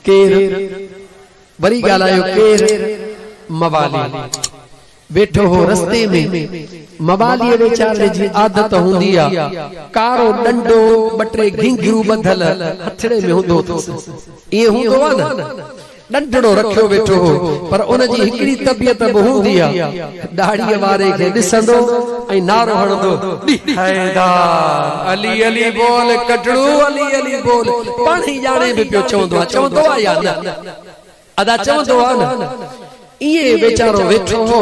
केर वरी ॻाल्हायो केर मवाली वेठो हो रस्ते में मवाली वेचारे जी आदत हुंदी आ कारो डंडो बटरे घिंघरू बधल हथड़े में हुंदो ये हुंदो आ न डंडड़ो रखियो वेठो हो पर उन जी हिकड़ी तबियत हुंदी आ दाढ़ी वारे के दिसंदो ऐं नारो हणंदो हैदार अली अली बोल कटड़ू अली अली बोल पाणी जाने भी पियो चवंदो आ या न अदा चवंदो आ न ये बेचारो वेठो हो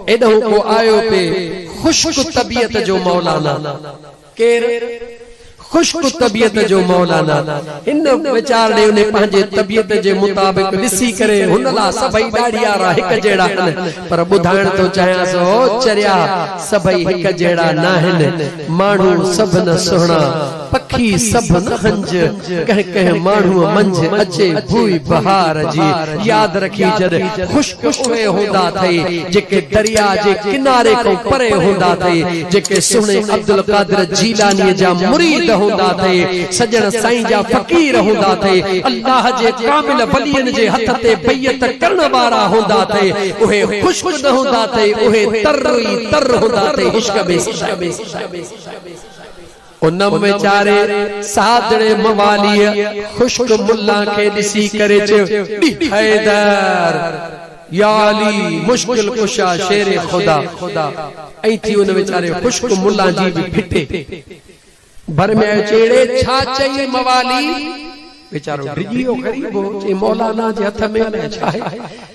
एडो को आयो पे खुश्क तबियत जो मौलाना केर खुश्क तबियत जो मौलाना इन बेचारे ने पंहिंजे तबियत जे मुताबिक ॾिसी करे हुन ला सभई ॾाढियारा हिक जहिड़ा आहिनि पर ॿुधाइण तो चाहियां सो चरिया सभई हिक जहिड़ा न आहिनि माण्हू सभ न सुहिणा पखी सभ न हंज कह कह माण्हू मंझ अचे भूई बहार जी याद रखी जद खुश्क उहे हूंदा थई जेके दरिया जे किनारे को परे हूंदा थई जेके सुहिणे अब्दुल कादिर जीलानी जा मुरीद हुंदा थे सजन साईं जा फकीर हुंदा थे अल्लाह जे कामिल वलियन जे हथ ते बैयत करण वारा हुंदा थे उहे खुश्क न हुंदा थे उहे तर हुंदा थे इश्क में उन बेचारे सादड़े मवाली खुश्क मुल्ला के दिसी करे हैदर या अली मुश्किल कुशा शेर खुदा ऐ थी उन बेचारे खुश्क मुल्ला जी भी फिटे भर में चेड़े छा चई मवाली बेचारो डिजियो गरीबो चे मौलाना जे हथ में न छाए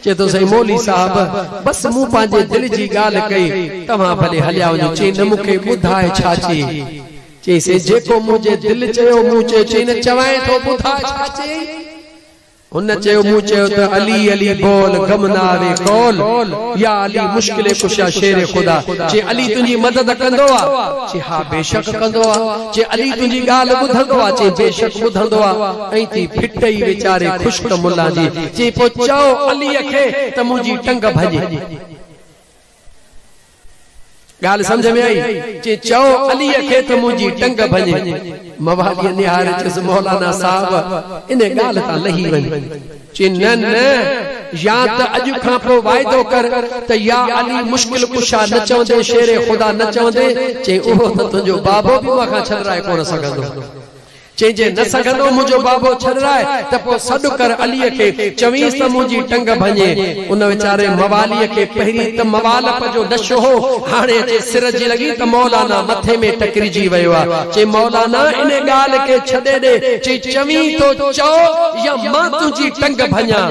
चे तो सही मौली साहब बस मु पांजे दिल जी गाल कई तवा भले हलिया वञो चे न मुखे बुधाए छा चे से जेको मुझे दिल चयो मु चे न चवाए तो बुधाए छा चे उन चयो मु चयो त अली अली बोल गम ना आवे कौल या अली मुश्किल कुशा शेर खुदा चे अली तुंजी मदद कंदो आ चे हा बेशक कंदो आ चे अली तुंजी गाल बुधंदो आ चे बेशक बुधंदो आ ऐं थी फिटई बेचारे खुश्क मुल्ला जी चे पो चओ अली खे त मुंजी टंग भजे गाल समझ में आई चे चओ अली खे त मुंजी टंग भजे मवाली निहार चस मौलाना साहब इन गाल ता लही वञ चे न या त अज खां पो वायदो कर त या अली मुश्किल कुशा न चवंदे शेर खुदा न चवंदे चे ओहो त तुंजो बाबो भी वा खां छड़राए कोन सघंदो चे जे न सघंदो मुंजो बाबो छड़राए त पो सॾु कर अली खे चवीस त मुंजी टंग भञे उन बेचारे मवाली खे पहिरी त मवालप जो नशो हो हाणे जे सिर जी लगी त मौलाना मथे में टकरिजी वयो आ चे मौलाना इन गाल के छडे दे चे चवी तो चओ या मां तुंजी टंग भञा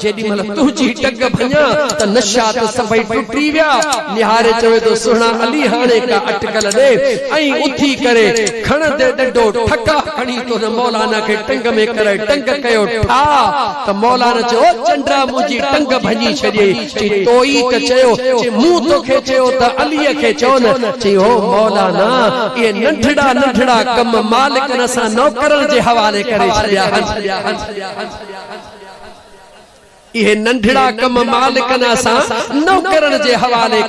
जेडी मल तुंजी टंग भञा त नशा त सभई टुटी विया निहारे चवे तो सुहिणा अली हाणे का अटकल दे ऐं उथी करे खण दे डंडो ठका खणी तो न मौलाना के टंग में करे टंग कयो ठा त मौलाना चो चंद्रा मुजी टंग भजी छडी चे तोई त चयो चे मुंह तो खे चयो त अली खे चो न चे ओ मौलाना ये नंढड़ा कम मालिक न सा नौकरन जे हवाले करे छडिया ये नंढड़ा कम मालिक न सा नौकरन जे हवाले